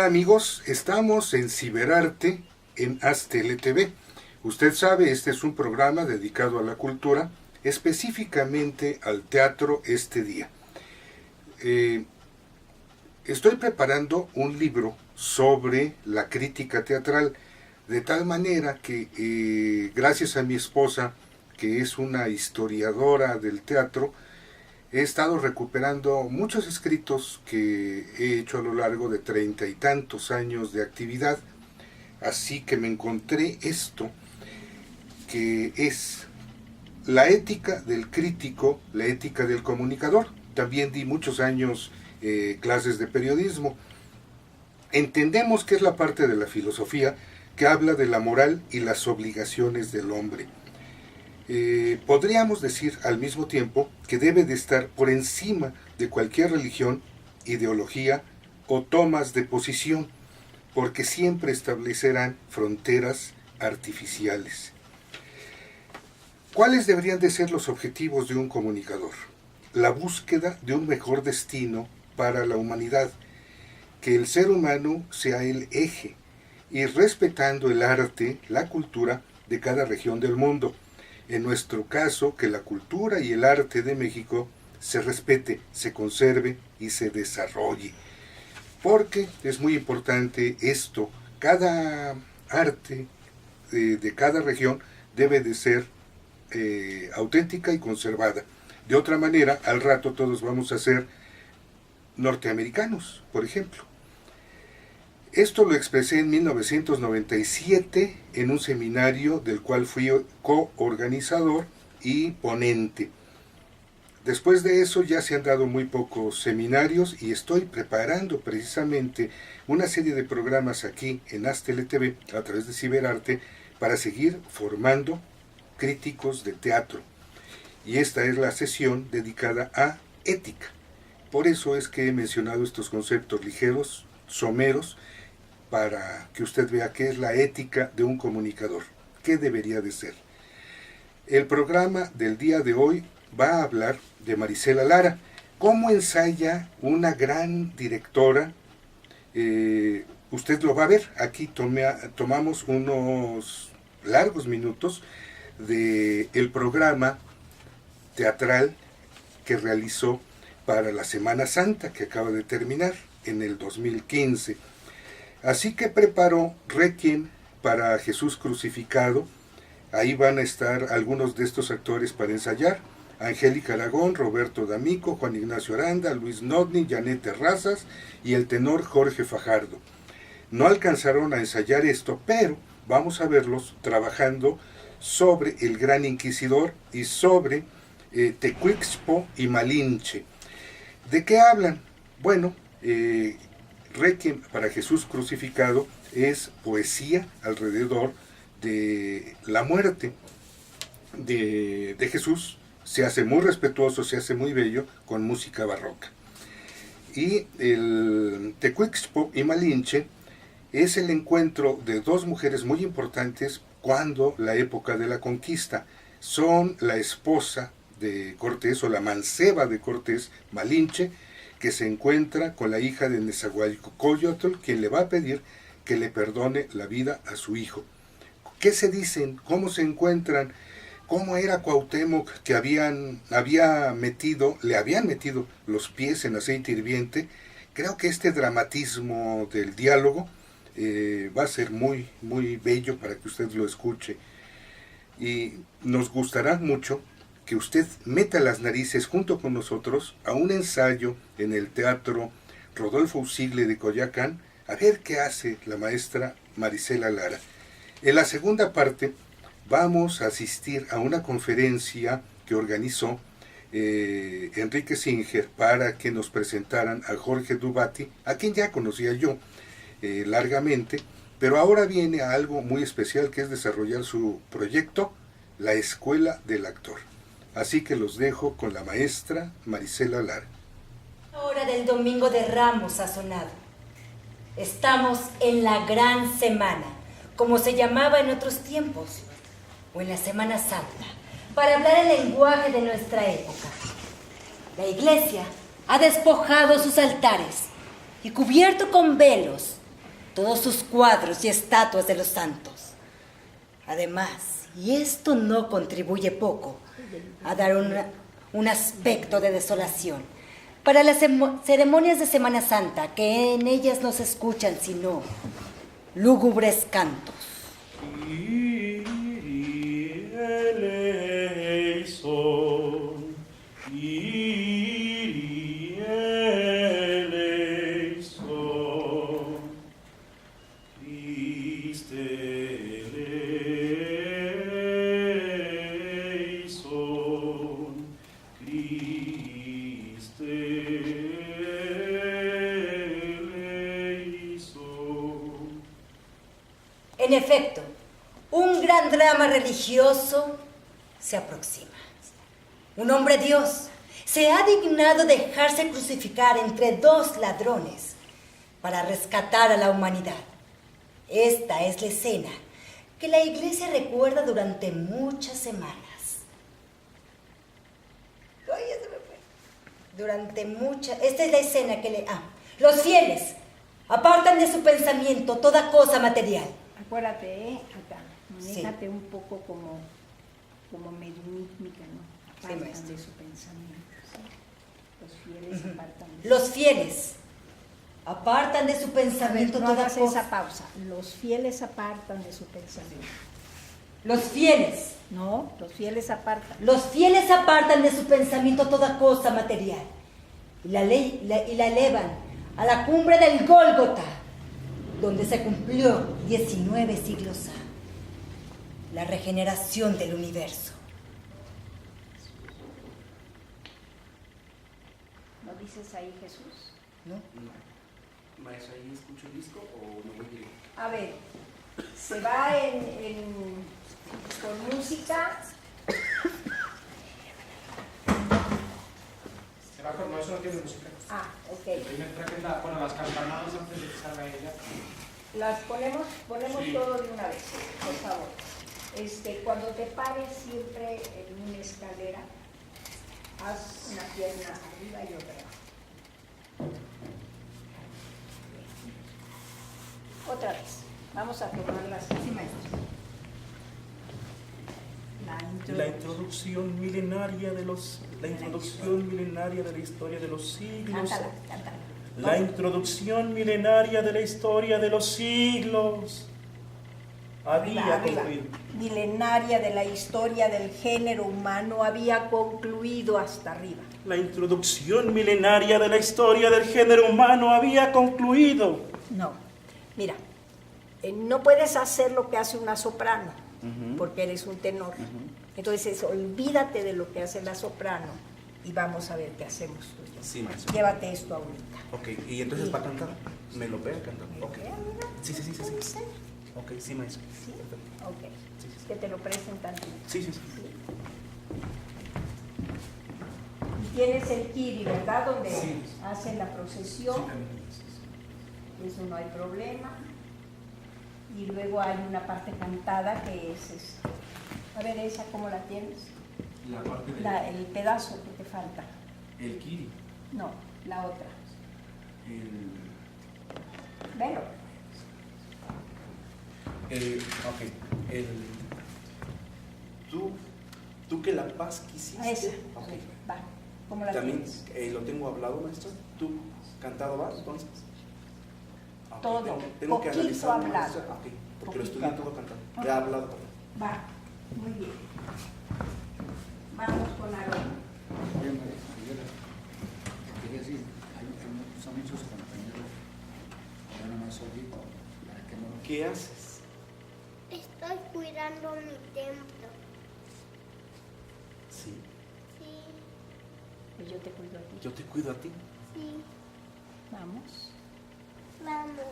amigos? Estamos en Ciberarte en HazTeleTV. Usted sabe, este es un programa dedicado a la cultura, específicamente al teatro este día. Estoy preparando un libro sobre la crítica teatral, de tal manera que gracias a mi esposa, que es una historiadora del teatro, he estado recuperando muchos escritos que he hecho a lo largo de 30 y tantos años de actividad. Así que me encontré esto, que es la ética del crítico, la ética del comunicador. También di muchos años clases de periodismo. Entendemos que es la parte de la filosofía que habla de la moral y las obligaciones del hombre. Podríamos decir al mismo tiempo que debe de estar por encima de cualquier religión, ideología o tomas de posición, porque siempre establecerán fronteras artificiales. ¿Cuáles deberían de ser los objetivos de un comunicador? La búsqueda de un mejor destino para la humanidad, que el ser humano sea el eje, y respetando el arte, la cultura de cada región del mundo. En nuestro caso, que la cultura y el arte de México se respete, se conserve y se desarrolle. Porque es muy importante esto, cada arte de cada región debe de ser auténtica y conservada. De otra manera, al rato todos vamos a ser norteamericanos, por ejemplo. Esto lo expresé en 1997 en un seminario del cual fui coorganizador y ponente. Después de eso ya se han dado muy pocos seminarios y estoy preparando precisamente una serie de programas aquí en HazTeleTV a través de Ciberarte para seguir formando críticos de teatro. Y esta es la sesión dedicada a ética. Por eso es que he mencionado estos conceptos ligeros, someros, para que usted vea qué es la ética de un comunicador, qué debería de ser. El programa del día de hoy va a hablar de Marisela Lara, cómo ensaya una gran directora. Usted lo va a ver, aquí tomamos unos largos minutos del programa teatral que realizó para la Semana Santa que acaba de terminar en el 2015. Así que preparó Requiem para Jesús crucificado. Ahí van a estar algunos de estos actores para ensayar: Angélica Aragón, Roberto D'Amico, Juan Ignacio Aranda, Luis Nodni, Janet Terrazas y el tenor Jorge Fajardo. No alcanzaron a ensayar esto, pero vamos a verlos trabajando sobre el Gran Inquisidor y sobre Tecuixpo y Malinche. ¿De qué hablan? Bueno, Requiem para Jesús crucificado es poesía alrededor de la muerte de Jesús. Se hace muy respetuoso, se hace muy bello con música barroca. Y el Tecuixpo y Malinche es el encuentro de dos mujeres muy importantes cuando la época de la conquista. Son la esposa de Cortés o la manceba de Cortés, Malinche, que se encuentra con la hija de Nezahualcóyotl, quien le va a pedir que le perdone la vida a su hijo. ¿Qué se dicen? ¿Cómo se encuentran? ¿Cómo era Cuauhtémoc, que le habían metido los pies en aceite hirviente? Creo que este dramatismo del diálogo va a ser muy, muy bello para que usted lo escuche. Y nos gustará mucho que usted meta las narices junto con nosotros a un ensayo en el Teatro Rodolfo Usigle de Coyoacán, a ver qué hace la maestra Marisela Lara. En la segunda parte vamos a asistir a una conferencia que organizó Enrique Singer para que nos presentaran a Jorge Dubati, a quien ya conocía yo largamente, pero ahora viene a algo muy especial, que es desarrollar su proyecto, La Escuela del Actor. Así que los dejo con la maestra Marisela Lara. La hora del Domingo de Ramos ha sonado. Estamos en la Gran Semana, como se llamaba en otros tiempos, o en la Semana Santa, para hablar el lenguaje de nuestra época. La iglesia ha despojado sus altares y cubierto con velos todos sus cuadros y estatuas de los santos. Además, y esto no contribuye poco, a dar un aspecto de desolación para las ceremonias de Semana Santa, que en ellas no se escuchan sino lúgubres cantos. En efecto, un gran drama religioso se aproxima. Un hombre Dios se ha dignado dejarse crucificar entre dos ladrones para rescatar a la humanidad. Esta es la escena que la Iglesia recuerda durante muchas semanas. Ay, ya se me fue. Esta es la escena que los fieles apartan de su pensamiento toda cosa material. Acuérdate, acá, manéjate un poco como mediúnica, ¿no? Apartan de su pensamiento, ¿sí? Los fieles apartan de Los fieles apartan de su pensamiento toda toda cosa. esa pausa. Los fieles apartan de su pensamiento. Los fieles. No, los fieles apartan. Los fieles apartan de su pensamiento toda cosa material y la elevan a la cumbre del Gólgota, donde se cumplió 19 siglos la regeneración del universo. ¿No dices ahí Jesús? ¿No? Maestro, ¿ahí escucho el disco o no voy directo? A ver, se va con música. Se va con, no, eso no tiene música. Ah, ok. Ahí me traen las campanadas antes de que salga ella. Las ponemos Sí. todo de una vez, por favor. Cuando te pares siempre en una escalera, haz una pierna arriba y otra abajo. Otra vez. Vamos a tomarlas. Sí, maestro. La introducción milenaria de la historia de los siglos. Cántala. La introducción milenaria de la historia de los siglos. Había concluido. Milenaria de la historia del género humano había concluido hasta arriba. La introducción milenaria de la historia del género humano había concluido. No, mira, no puedes hacer lo que hace una soprano, porque eres un tenor. Entonces, olvídate de lo que hace la soprano y vamos a ver qué hacemos tú y yo. Sí, maestro. Llévate esto ahorita. Ok, y entonces para cantar, me lo voy a cantar. Ok. Sí. Ok, sí, maestro. ¿Sí? Perfecto. Ok. Sí. Que te lo presenten. Sí. Y tienes el kiri, ¿verdad? Donde Sí. hacen la procesión. Eso no hay problema. Y luego hay una parte cantada que es a ver, esa, ¿cómo la tienes? La parte El pedazo que te falta. el kiri. No, la otra. El... Velo. Ok. Tú que la paz quisiste. Esa. Ok. Va. ¿Cómo la También tienes? lo tengo hablado, maestro. ¿Tú cantado vas entonces? Ok, Todo. Tengo que Poquito analizar, hablado. maestra. Ok, porque Poquito. lo estudié todo cantando. Ok. Ya he hablado también. Va. Muy bien. Vamos con Aarón. Quería decir, hay muchos compañeros, yo nomás soy para que no... ¿Qué haces? Estoy cuidando mi templo. Sí. Sí, Pues yo te cuido a ti. Yo te cuido a ti. sí, Vamos. vamos.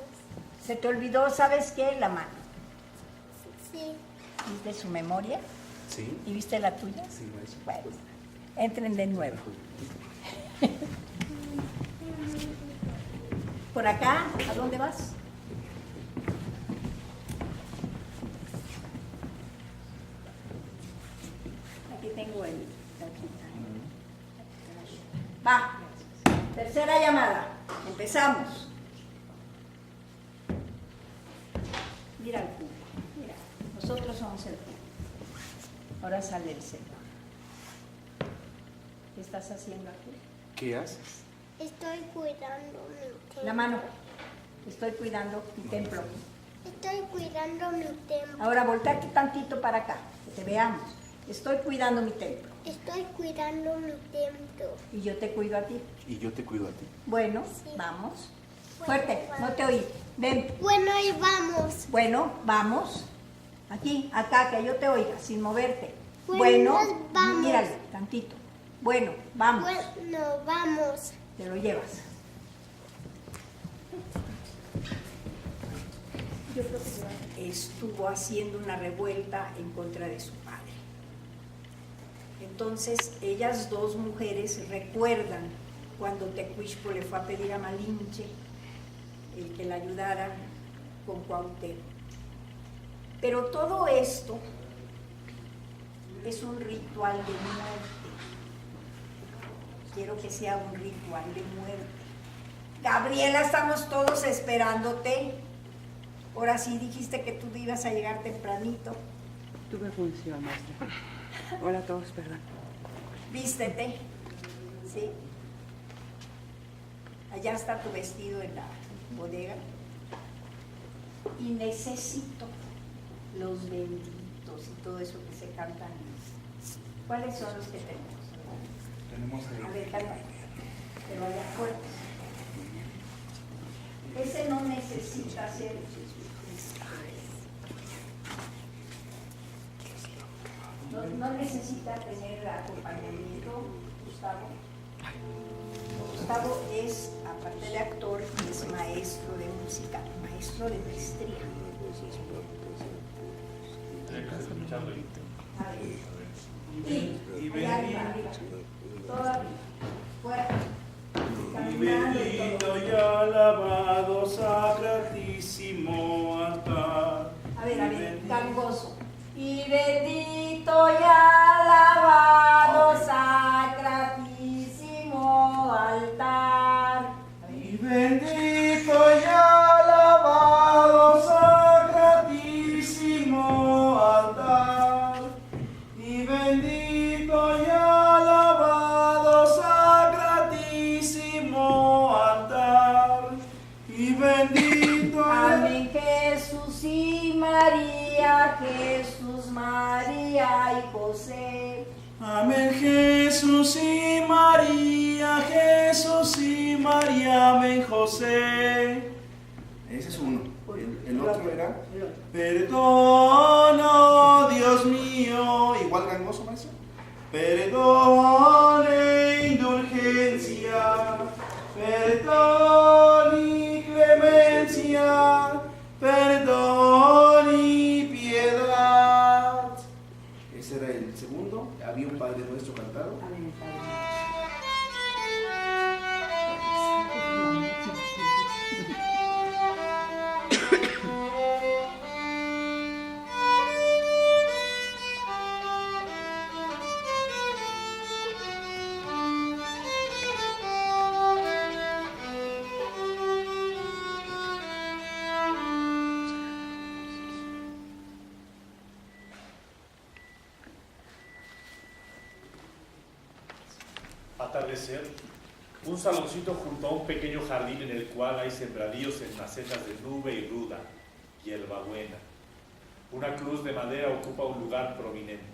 Se te olvidó, ¿sabes qué? La mano. Sí, ¿Viste su memoria? Sí. ¿Y viste la tuya? Sí, maestro. Bueno, entren de nuevo. Por acá, ¿a dónde vas? Aquí tengo el... Va. Tercera llamada. Empezamos. Nosotros somos el pueblo. Ahora sale el Señor. ¿Qué estás haciendo aquí? ¿Qué haces? Estoy cuidando mi templo. La mano. Estoy cuidando mi templo. Estoy cuidando mi templo. Ahora voltea aquí tantito para acá, que te veamos. Estoy cuidando mi templo. Estoy cuidando mi templo. Y yo te cuido a ti. Y yo te cuido a ti. Bueno, Sí. vamos. Fuerte, no te oí. Ven. Bueno, ahí vamos. Bueno, vamos. Aquí, acá, que yo te oiga, sin moverte. Bueno, vamos. Mírale, tantito. Bueno, vamos. Bueno, vamos. Te lo llevas. Yo creo que estuvo haciendo una revuelta en contra de su padre. Entonces, ellas dos mujeres recuerdan cuando Tecuixpo le fue a pedir a Malinche el que la ayudara con Cuauhtémoc. Pero todo esto es un ritual de muerte. Quiero que sea un ritual de muerte. Gabriela, estamos todos esperándote. Ahora sí dijiste que tú ibas a llegar tempranito. Tuve función, maestra. Hola a todos, perdón. Vístete, ¿sí? Allá está tu vestido en la bodega. Y necesito los benditos y todo eso que se cantan. ¿Cuáles son los que tenemos? Tenemos A ver, canta. Pero allá fuertes. Ese no necesita ser. No necesita tener acompañamiento, Gustavo. Gustavo es, aparte de actor, es maestro de música, maestro de maestría. A ver. Y allá arriba. Todavía. Fuera. Y bendito y alabado sacratísimo altar. A ver, gangoso. Y bendito y alabado sacratísimo altar. Y bendito y alabado sacratísimo altar. Y bendito y alabado sacratísimo altar. Y bendito. Amén, Jesús y María, Jesús, María y José. Amén, Jesús y María, Jesús y María, amén, José. Ese es uno. El otro era. Perdón, oh Dios mío. Igual gangoso, maestro. Perdón e indulgencia. Perdón y clemencia. Perdón y piedad. Ese era el segundo. Había un Padre Nuestro cantado. Amén, Padre. Atardecer, un saloncito junto a un pequeño jardín en el cual hay sembradíos en macetas de nube y ruda, hierba buena. Una cruz de madera ocupa un lugar prominente.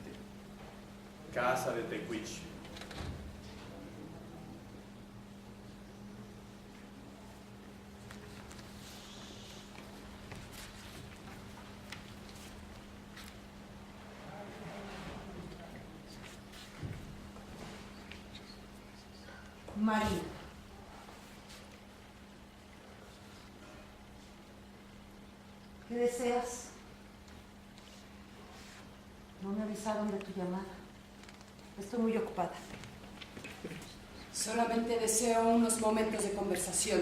Casa de Tecuixpo. María. ¿Qué deseas? No me avisaron de tu llamada. Estoy muy ocupada. Solamente deseo unos momentos de conversación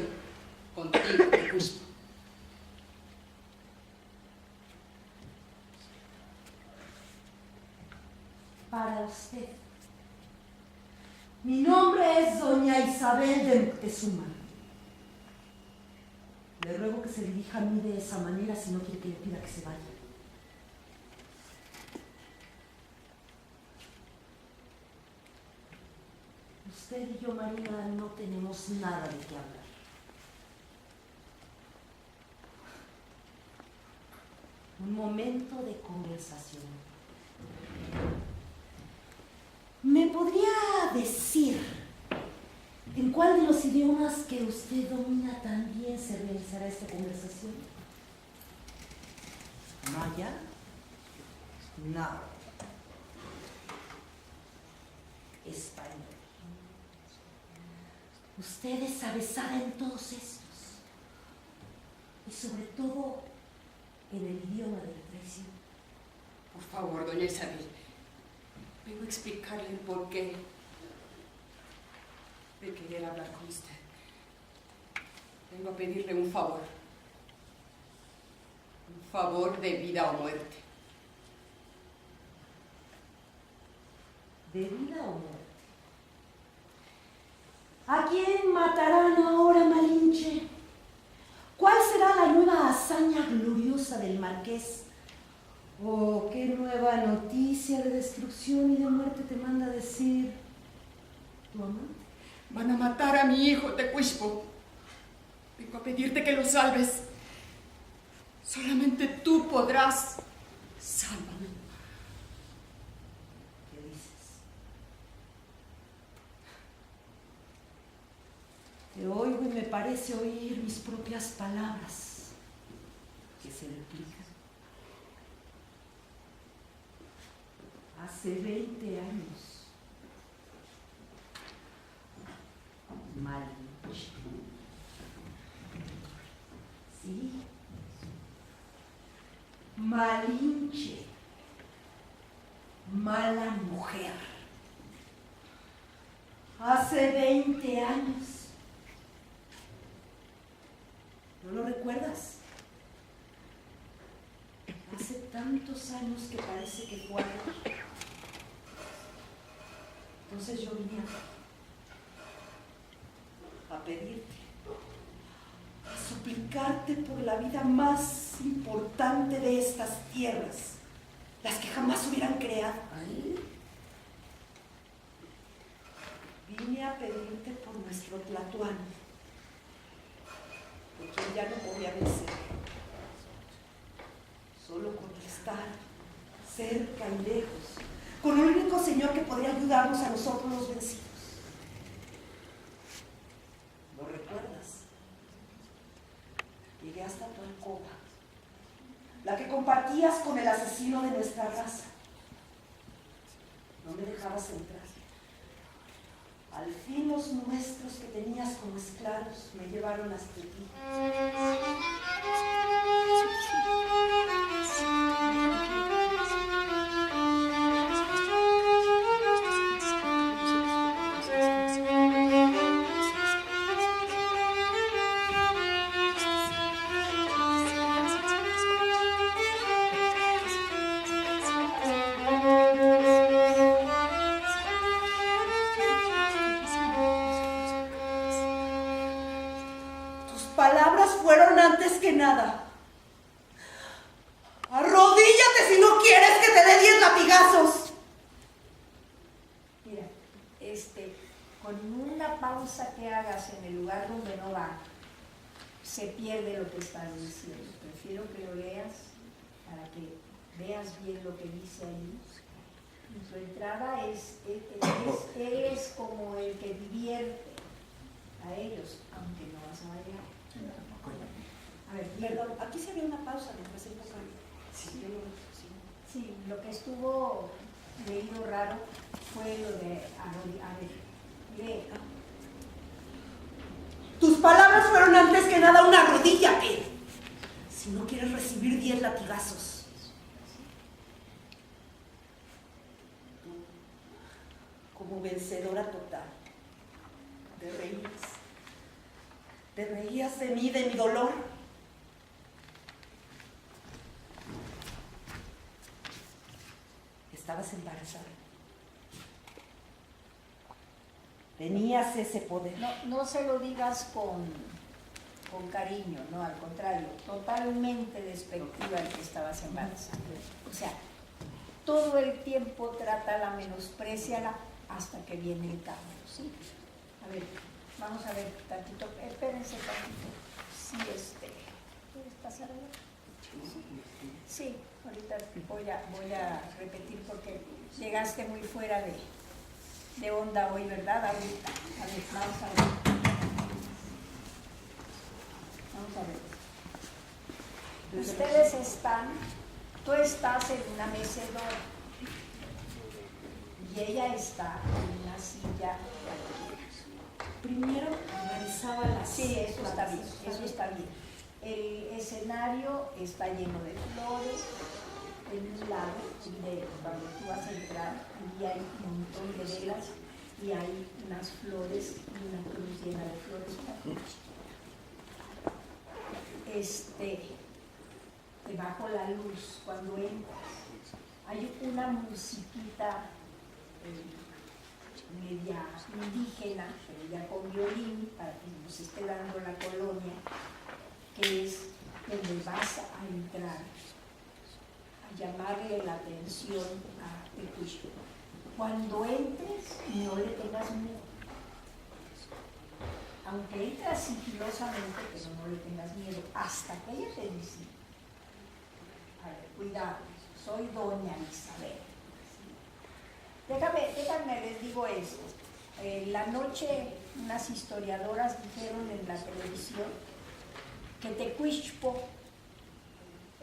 contigo, Tecuixpo. Para usted. Mi nombre es doña Isabel de Moctezuma. Le ruego que se dirija a mí de esa manera si no quiere que le pida que se vaya. Usted y yo, María, no tenemos nada de qué hablar. Un momento de conversación. ¿Me podría decir en cuál de los idiomas que usted domina también se realizará esta conversación? ¿Maya? No. Español. Usted es avesada en todos estos. Y sobre todo en el idioma de la traición. Por favor, doña Isabel, vengo a explicarle el porqué de querer hablar con usted. Vengo a pedirle un favor. Un favor de vida o muerte. ¿De vida o muerte? ¿A quién matarán ahora, Malinche? ¿Cuál será la nueva hazaña gloriosa del marqués? ¿O qué nueva noticia de destrucción y de muerte te manda decir tu amante? Van a matar a mi hijo, Tecuixpo. Vengo a pedirte que lo salves. Solamente tú podrás. Sálvame. ¿Qué dices? Te oigo y me parece oír mis propias palabras que se replican. Hace 20 años, Malinche. Sí, Malinche, mala mujer. Hace 20 años. ¿No lo recuerdas? Hace tantos años que parece que fue ayer. Entonces yo vine a pedirte, a suplicarte por la vida más importante de estas tierras, las que jamás hubieran creado. Vine a pedirte por nuestro Tlatuani, porque ya no podía vencer. Solo con estar cerca y lejos, con el único Señor que podría ayudarnos a nosotros los vencidos. ¿Lo recuerdas? Llegué hasta tu alcoba, la que compartías con el asesino de nuestra raza. No me dejabas entrar. Al fin los nuestros que tenías como esclavos me llevaron hasta ti. Antes que nada, arrodíllate si no quieres que te dé 10 latigazos. Mira, con una pausa que hagas en el lugar donde no va, se pierde lo que estás diciendo. Prefiero que lo leas para que veas bien lo que dice ahí. Y su entrada es como el que divierte a ellos, aunque no vas a bailar. A ver, perdón, aquí se ve una pausa mientras él toca. Sí, lo que estuvo leído raro fue lo de lee. Tus palabras fueron antes que nada una arrodíllate, si no quieres recibir 10 latigazos. Tú, como vencedora total, te reías de mí, de mi dolor. Estabas embarazada. Tenías ese poder. No se lo digas con cariño, no, al contrario, totalmente despectiva el que estabas embarazada. O sea, todo el tiempo trátala, menospréciala hasta que viene el cambio, ¿sí? A ver, vamos a ver tantito, espérense tantito. Sí, ¿puedes pasar ahí? Sí, ahorita voy a repetir porque llegaste muy fuera de onda hoy, ¿verdad? Ahorita. A ver, vamos a ver. Vamos a ver. Ustedes tú estás en una mecedora y ella está en una silla. Primero analizaba las... Sí, eso está bien, eso está bien. El escenario está lleno de flores, en un lado, cuando tú vas a entrar, y hay un montón de velas y hay unas flores y una cruz llena de flores. Debajo la luz, cuando entras, hay una musiquita media indígena, pero ya con violín, para que nos esté dando la colonia, que es donde vas a entrar, a llamarle la atención a Tecuishpo. Cuando entres, no le tengas miedo. Aunque entres sigilosamente, pero no le tengas miedo, hasta que ella te dice, a ver, cuidado, soy doña Isabel. Déjame, les digo esto. La noche unas historiadoras dijeron en la televisión que Tecuishpo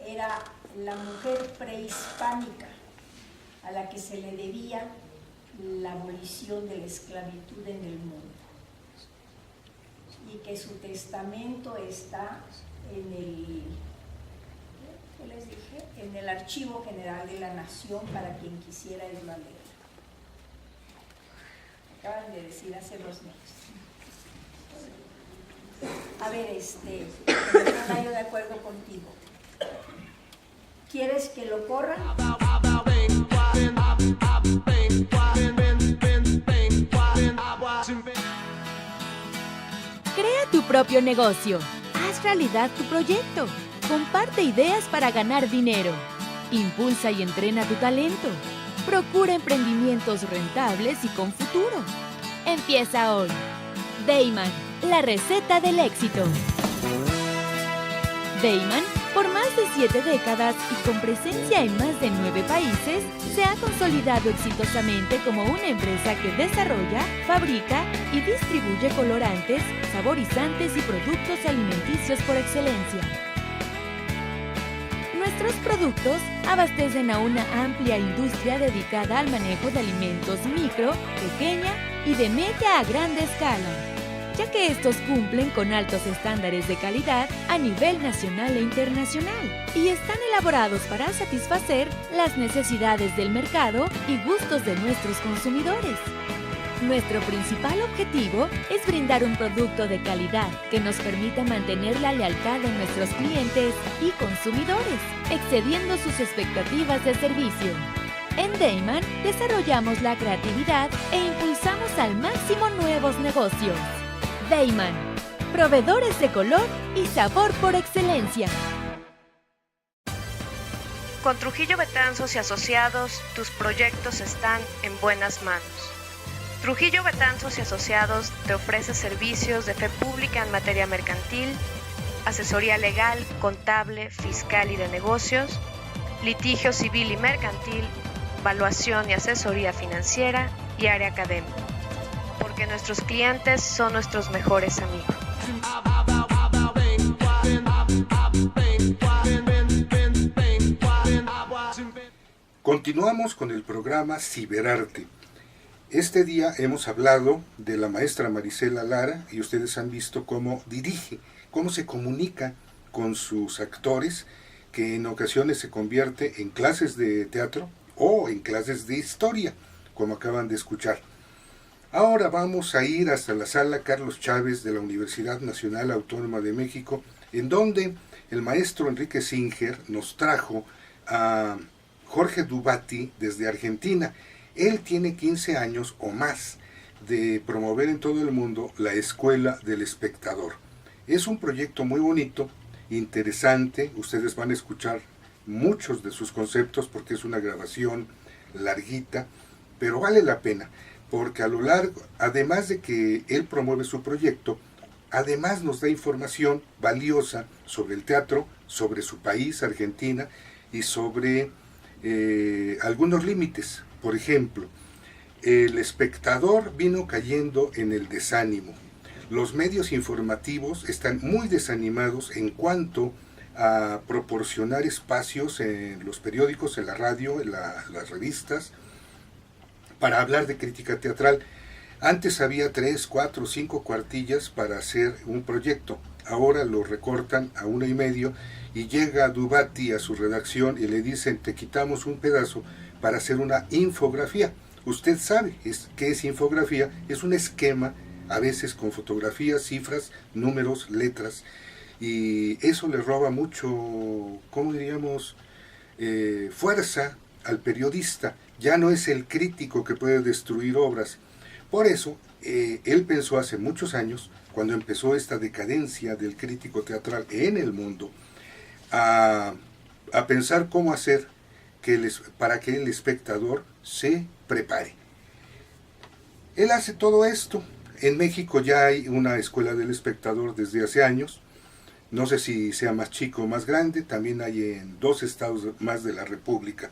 era la mujer prehispánica a la que se le debía la abolición de la esclavitud en el mundo y que su testamento está en el, ¿qué les dije? En el Archivo General de la Nación para quien quisiera irlo a leer. Acaban de decir hace 2 meses. A ver, no yo de acuerdo contigo. ¿Quieres que lo corra? Crea tu propio negocio. Haz realidad tu proyecto. Comparte ideas para ganar dinero. Impulsa y entrena tu talento. Procura emprendimientos rentables y con futuro. Empieza hoy. Dayman, la receta del éxito. Dayman, por más de 7 décadas y con presencia en más de 9 países, se ha consolidado exitosamente como una empresa que desarrolla, fabrica y distribuye colorantes, saborizantes y productos alimenticios por excelencia. Nuestros productos abastecen a una amplia industria dedicada al manejo de alimentos micro, pequeña y de media a grande escala, ya que estos cumplen con altos estándares de calidad a nivel nacional e internacional y están elaborados para satisfacer las necesidades del mercado y gustos de nuestros consumidores. Nuestro principal objetivo es brindar un producto de calidad que nos permita mantener la lealtad de nuestros clientes y consumidores, excediendo sus expectativas de servicio. En Dayman desarrollamos la creatividad e impulsamos al máximo nuevos negocios. Dayman, proveedores de color y sabor por excelencia. Con Trujillo Betanzos y Asociados, tus proyectos están en buenas manos. Trujillo Betanzos y Asociados te ofrece servicios de fe pública en materia mercantil, asesoría legal, contable, fiscal y de negocios, litigio civil y mercantil, evaluación y asesoría financiera y área académica, porque nuestros clientes son nuestros mejores amigos. Continuamos con el programa Ciberarte. Este día hemos hablado de la maestra Marisela Lara y ustedes han visto cómo dirige, cómo se comunica con sus actores, que en ocasiones se convierte en clases de teatro o en clases de historia, como acaban de escuchar. Ahora vamos a ir hasta la sala Carlos Chávez de la Universidad Nacional Autónoma de México, en donde el maestro Enrique Singer nos trajo a Jorge Dubati desde Argentina. Él tiene 15 años o más de promover en todo el mundo la Escuela del Espectador. Es un proyecto muy bonito, interesante. Ustedes van a escuchar muchos de sus conceptos porque es una grabación larguita, pero vale la pena. porque a lo largo, además de que él promueve su proyecto, además nos da información valiosa sobre el teatro, sobre su país, Argentina, y sobre algunos límites. Por ejemplo, el espectador vino cayendo en el desánimo. Los medios informativos están muy desanimados en cuanto a proporcionar espacios en los periódicos, en la radio, en las revistas, para hablar de crítica teatral. Antes había 3, 4, 5 cuartillas para hacer un proyecto. Ahora lo recortan a 1,5 y llega Dubati a su redacción y le dicen: te quitamos un pedazo para hacer una infografía. Usted sabe qué es infografía. Es un esquema, a veces con fotografías, cifras, números, letras, y eso le roba mucho, ¿cómo diríamos?, fuerza al periodista. Ya no es el crítico que puede destruir obras. Por eso, él pensó hace muchos años, cuando empezó esta decadencia del crítico teatral en el mundo, a pensar cómo hacer para que el espectador se prepare. Él hace todo esto. En México ya hay una escuela del espectador desde hace años. No sé si sea más chico o más grande. También hay en 2 estados más de la República.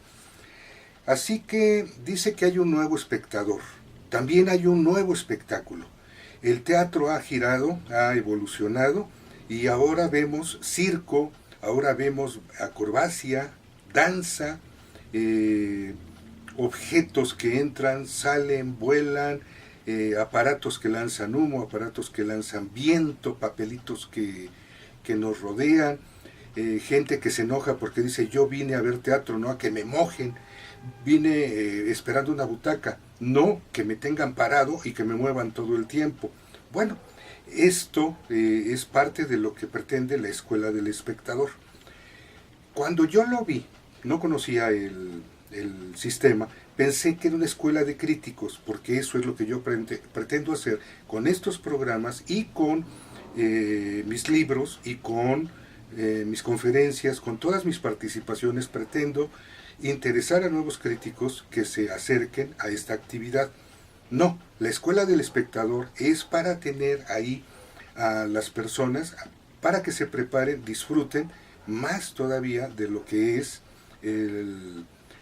Así que dice que hay un nuevo espectador. También hay un nuevo espectáculo. El teatro ha girado, ha evolucionado, y ahora vemos circo, ahora vemos acrobacia, danza, objetos que entran, salen, vuelan, aparatos que lanzan humo, aparatos que lanzan viento, papelitos que nos rodean, gente que se enoja porque dice: yo vine a ver teatro, no a que me mojen, vine esperando una butaca, no que me tengan parado y que me muevan todo el tiempo. Bueno, esto es parte de lo que pretende la escuela del espectador. Cuando yo lo vi, no conocía el sistema, pensé que era una escuela de críticos, porque eso es lo que yo pretendo hacer con estos programas y con mis libros y con mis conferencias, con todas mis participaciones. Pretendo interesar a nuevos críticos que se acerquen a esta actividad. No, la escuela del espectador es para tener ahí a las personas, para que se preparen, disfruten más todavía de lo que es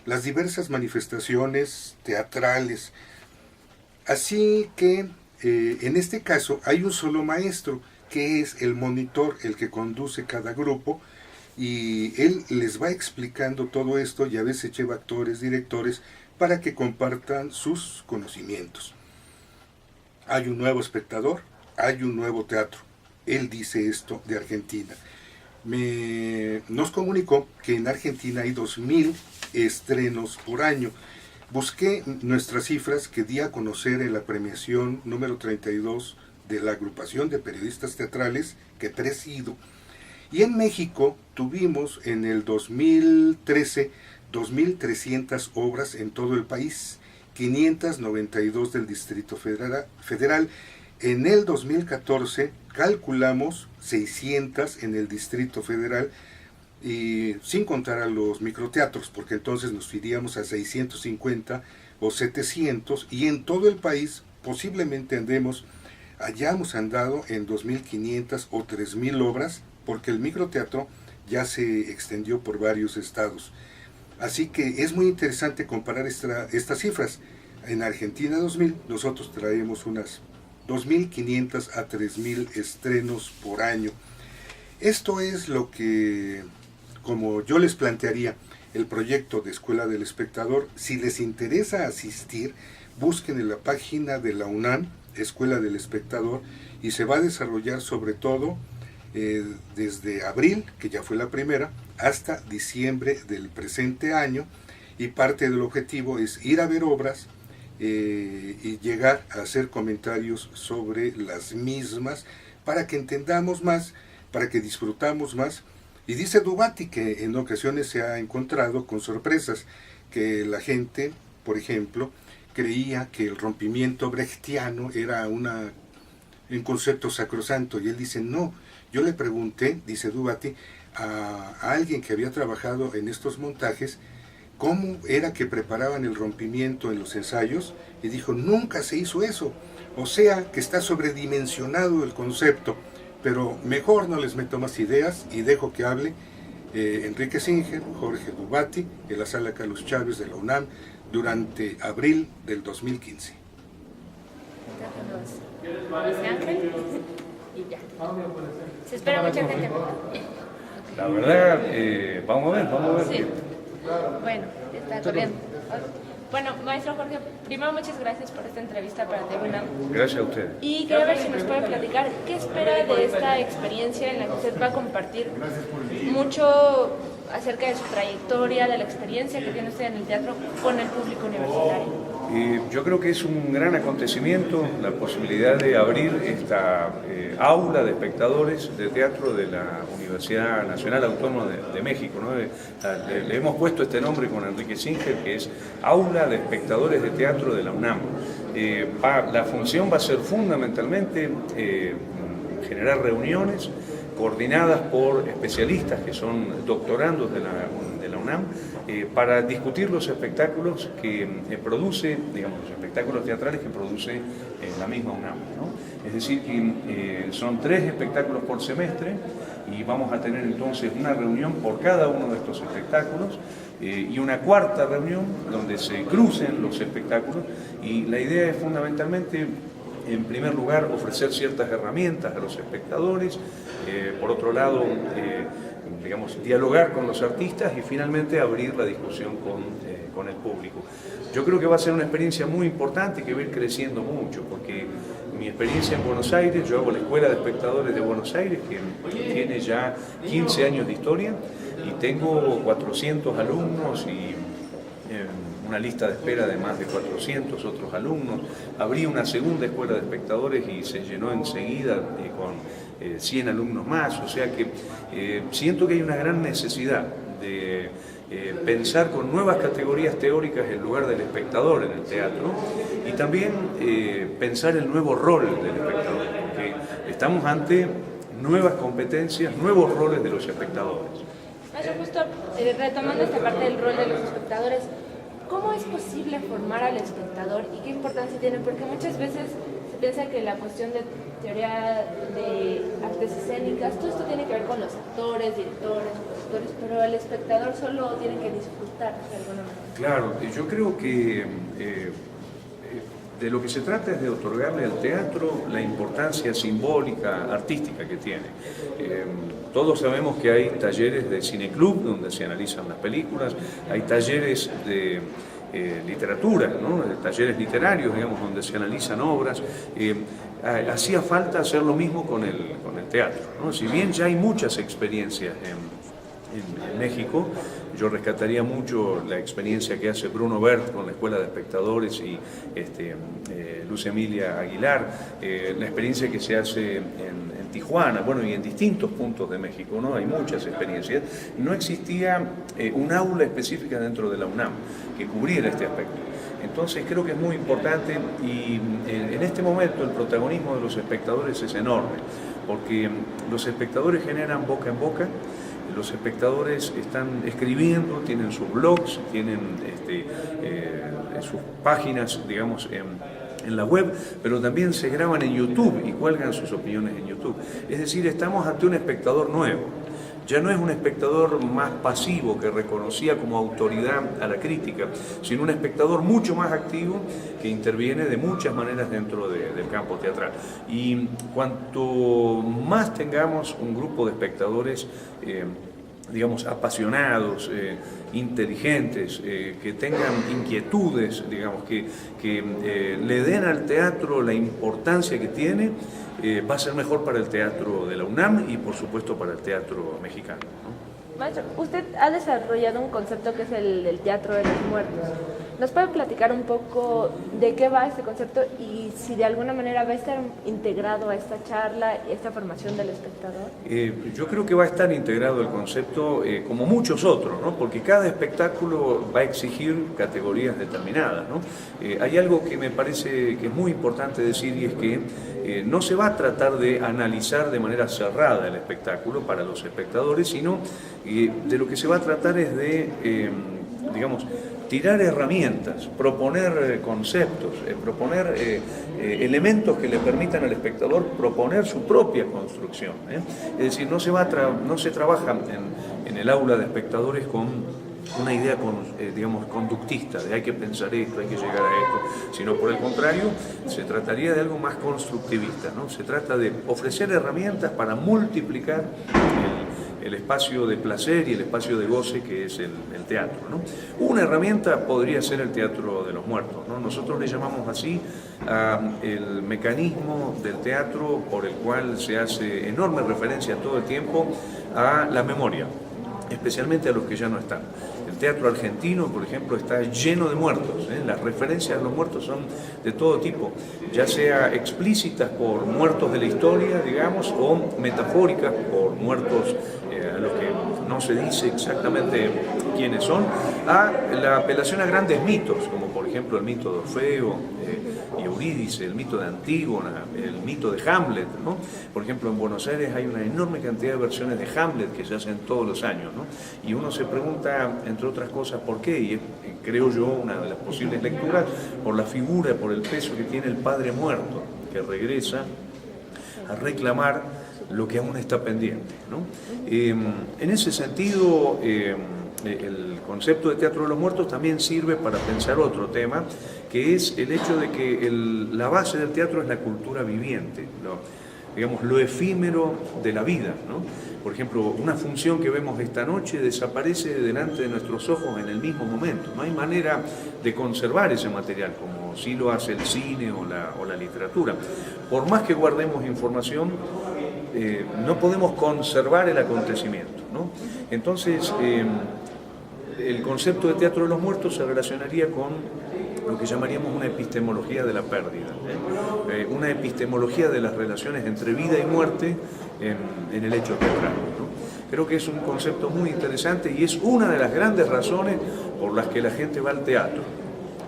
las diversas manifestaciones teatrales. Así que en este caso hay un solo maestro, que es el monitor, el que conduce cada grupo, y él les va explicando todo esto, y a veces lleva actores, directores, para que compartan sus conocimientos. Hay un nuevo espectador, hay un nuevo teatro. Él dice esto de Argentina. Nos comunicó que en Argentina hay 2,000 estrenos por año. Busqué nuestras cifras que di a conocer en la premiación número 32 de la agrupación de periodistas teatrales que presido. Y en México tuvimos en el 2013 2,300 obras en todo el país, 592 del Distrito Federal. En el 2014 calculamos 600 en el Distrito Federal, y sin contar a los microteatros, porque entonces nos iríamos a 650 o 700, y en todo el país posiblemente hayamos andado en 2,500 o 3,000 obras, porque el microteatro ya se extendió por varios estados. Así que es muy interesante comparar estas cifras. En Argentina 2,000, nosotros traemos unas 2,500 a 3,000 estrenos por año. Esto es lo que, como yo les plantearía, el proyecto de Escuela del Espectador. Si les interesa asistir, busquen en la página de la UNAM, Escuela del Espectador, y se va a desarrollar sobre todo desde abril, que ya fue la primera, hasta diciembre del presente año, y parte del objetivo es ir a ver obras y llegar a hacer comentarios sobre las mismas, para que entendamos más, para que disfrutamos más. Y dice Dubati que en ocasiones se ha encontrado con sorpresas, que la gente, por ejemplo, creía que el rompimiento brechtiano era un concepto sacrosanto, y él dice: no. Yo le pregunté, dice Dubati, a alguien que había trabajado en estos montajes, cómo era que preparaban el rompimiento en los ensayos y dijo, nunca se hizo eso. O sea que está sobredimensionado el concepto, pero mejor no les meto más ideas y dejo que hable Enrique Singer, Jorge Dubati, en la Sala Carlos Chávez de la UNAM durante abril del 2015. Ángel y ya. Se espera mucha gente. La verdad, vamos a ver. Sí. Bueno, está corriendo. Bueno, maestro Jorge, primero muchas gracias por esta entrevista para Tribuna. Gracias a ustedes. Y quería ver si nos puede platicar qué espera de esta experiencia en la que usted va a compartir mucho acerca de su trayectoria, de la experiencia que tiene usted en el teatro con el público universitario. Yo creo que es un gran acontecimiento la posibilidad de abrir esta aula de espectadores de teatro de la Universidad Nacional Autónoma de México, ¿no? Le hemos puesto este nombre con Enrique Singer, que es Aula de Espectadores de Teatro de la UNAM. La función va a ser fundamentalmente generar reuniones coordinadas por especialistas que son doctorandos de la UNAM para discutir los espectáculos que produce, digamos, los espectáculos teatrales que produce la misma UNAM, ¿no? Es decir, que son 3 espectáculos por semestre y vamos a tener entonces una reunión por cada uno de estos espectáculos y una cuarta reunión donde se crucen los espectáculos, y la idea es fundamentalmente, en primer lugar, ofrecer ciertas herramientas a los espectadores, por otro lado, digamos, dialogar con los artistas y finalmente abrir la discusión con el público. Yo creo que va a ser una experiencia muy importante y que va a ir creciendo mucho, porque mi experiencia en Buenos Aires, yo hago la Escuela de Espectadores de Buenos Aires, que tiene ya 15 años de historia, y tengo 400 alumnos y una lista de espera de más de 400 otros alumnos. Abrí una segunda escuela de espectadores y se llenó enseguida con 100 alumnos más, o sea que siento que hay una gran necesidad de pensar con nuevas categorías teóricas en lugar del espectador en el teatro, y también pensar el nuevo rol del espectador, porque estamos ante nuevas competencias, nuevos roles de los espectadores. Maestro, justo retomando esta parte del rol de los espectadores, ¿cómo es posible formar al espectador y qué importancia tiene? Porque muchas veces se piensa que la cuestión de teoría de artes escénicas, todo esto tiene que ver con los actores, directores, compositores, pero el espectador solo tiene que disfrutar de alguna manera. Claro, yo creo que de lo que se trata es de otorgarle al teatro la importancia simbólica, artística que tiene. Todos sabemos que hay talleres de cineclub donde se analizan las películas, hay talleres de literatura, ¿no? Talleres literarios, digamos, donde se analizan obras. Hacía falta hacer lo mismo con el teatro, ¿no? Si bien ya hay muchas experiencias en México, yo rescataría mucho la experiencia que hace Bruno Bert con la Escuela de Espectadores y Luz Emilia Aguilar, la experiencia que se hace en Tijuana, bueno, y en distintos puntos de México, ¿no? Hay muchas experiencias. No existía un aula específica dentro de la UNAM que cubriera este aspecto. Entonces creo que es muy importante, y en este momento el protagonismo de los espectadores es enorme, porque los espectadores generan boca en boca. Los espectadores están escribiendo, tienen sus blogs, tienen sus páginas, digamos, en la web, pero también se graban en YouTube y cuelgan sus opiniones en YouTube. Es decir, estamos ante un espectador nuevo. Ya no es un espectador más pasivo que reconocía como autoridad a la crítica, sino un espectador mucho más activo que interviene de muchas maneras dentro del campo teatral. Y cuanto más tengamos un grupo de espectadores, digamos, apasionados, inteligentes, que tengan inquietudes, digamos, que le den al teatro la importancia que tiene, va a ser mejor para el teatro de la UNAM y por supuesto para el teatro mexicano, ¿no? Maestro, usted ha desarrollado un concepto que es el del teatro de los muertos. ¿Nos puede platicar un poco de qué va este concepto y si de alguna manera va a estar integrado a esta charla y esta formación del espectador? Yo creo que va a estar integrado el concepto como muchos otros, ¿no? Porque cada espectáculo va a exigir categorías determinadas, ¿no? Hay algo que me parece que es muy importante decir, y es que no se va a tratar de analizar de manera cerrada el espectáculo para los espectadores, sino de lo que se va a tratar es de digamos, tirar herramientas, proponer conceptos, proponer elementos que le permitan al espectador proponer su propia construcción. Es decir, no se trabaja en el aula de espectadores con una idea, digamos, conductista, de hay que pensar esto, hay que llegar a esto, sino por el contrario, se trataría de algo más constructivista, ¿no? Se trata de ofrecer herramientas para multiplicar el espacio de placer y el espacio de goce que es el teatro, ¿no? Una herramienta podría ser el teatro de los muertos, ¿no? Nosotros le llamamos así el mecanismo del teatro por el cual se hace enorme referencia todo el tiempo a la memoria, especialmente a los que ya no están. El teatro argentino, por ejemplo, está lleno de muertos, ¿eh? Las referencias a los muertos son de todo tipo, ya sea explícitas por muertos de la historia, digamos, o metafóricas por muertos a los que no se dice exactamente quiénes son, a la apelación a grandes mitos, como por ejemplo el mito de Orfeo y Eurídice, el mito de Antígona, el mito de Hamlet, ¿no? Por ejemplo, en Buenos Aires hay una enorme cantidad de versiones de Hamlet que se hacen todos los años, ¿no? Y uno se pregunta, entre otras cosas, ¿por qué? Y creo yo, una de las posibles lecturas, por la figura, por el peso que tiene el padre muerto, que regresa a reclamar lo que aún está pendiente, ¿no? En ese sentido, el concepto de teatro de los muertos también sirve para pensar otro tema, que es el hecho de que la base del teatro es la cultura viviente, ¿no? Digamos, lo efímero de la vida, ¿no? Por ejemplo, una función que vemos esta noche desaparece delante de nuestros ojos en el mismo momento. No hay manera de conservar ese material, como sí lo hace el cine o la literatura. Por más que guardemos información, no podemos conservar el acontecimiento, ¿no? Entonces, el concepto de teatro de los muertos se relacionaría con lo que llamaríamos una epistemología de la pérdida, una epistemología de las relaciones entre vida y muerte en el hecho teatral, ¿no? Creo que es un concepto muy interesante y es una de las grandes razones por las que la gente va al teatro,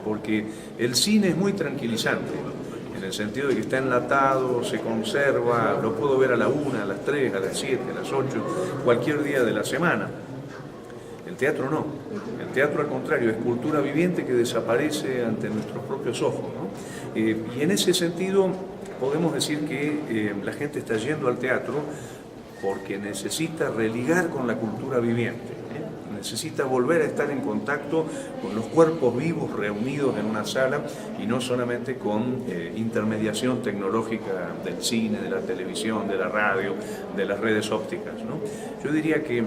porque el cine es muy tranquilizante, en el sentido de que está enlatado, se conserva, lo puedo ver a la 1, a las 3, a las 7, a las 8, cualquier día de la semana. El teatro no. El teatro, al contrario, es cultura viviente que desaparece ante nuestros propios ojos, ¿no? Y en ese sentido podemos decir que la gente está yendo al teatro porque necesita religar con la cultura viviente, necesita volver a estar en contacto con los cuerpos vivos reunidos en una sala y no solamente con intermediación tecnológica del cine, de la televisión, de la radio, de las redes ópticas, ¿no? Yo diría que